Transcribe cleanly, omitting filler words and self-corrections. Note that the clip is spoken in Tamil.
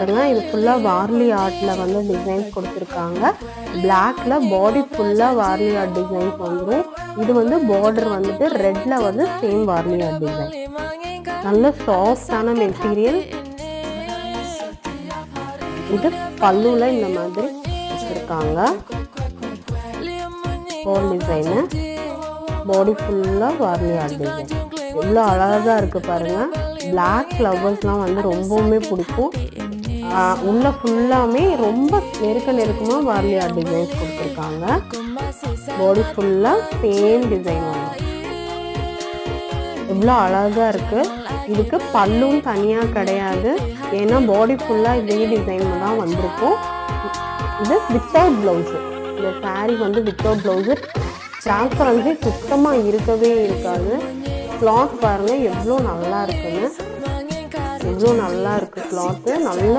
இது ஃபுல்லாக வார்லி ஆர்ட்டில் வந்து டிசைன்ஸ் கொடுத்துருக்காங்க. பிளாக்ல பாடி ஃபுல்லாக வார்லி ஆர்ட் டிசைன்ஸ் வந்துடும். இது வந்து பார்டர் வந்துட்டு ரெட்ல வந்து சேம் வார்லி ஆர்ட் டிசைன். நல்ல சாஃப்டான மெட்டீரியல். இது பல்லுல இந்த மாதிரி வச்சுருக்காங்க. கோல் டிசைனு, பாடி ஃபுல்லாக வார்லி ஆர்ட் டிசைன். எவ்வளோ அழகாக இருக்குது பாருங்கள். பிளாக் ஃப்ளவர்ஸ்லாம் வந்து ரொம்பவுமே பிடிக்கும். உள்ள ஃபுல்லாமே ரொம்ப நெருக்கமாக வார்லி ஆர்ட் டிசைன்ஸ் கொடுத்துருக்காங்க. பாடி ஃபுல்லாக சேம் டிசைன் வந்து எவ்வளோ அழகாக இருக்குது. இதுக்கு பல்லும் தனியாக கிடையாது, ஏன்னா பாடி ஃபுல்லாக இதே டிசைன் தான் வந்திருக்கும். இது வித்தவுட் ப்ளவுஸு. இந்த சாரீ வந்து வித்தவுட் ப்ளவுஸு. டிரான்ஸ்பரன்சி சுத்தமாக இருக்கவே இருக்காது. கிளாத் பாருங்கள் எவ்வளோ நல்லா இருக்குன்னு. எவ்வளோ நல்லா இருக்குது கிளாத்து. நல்ல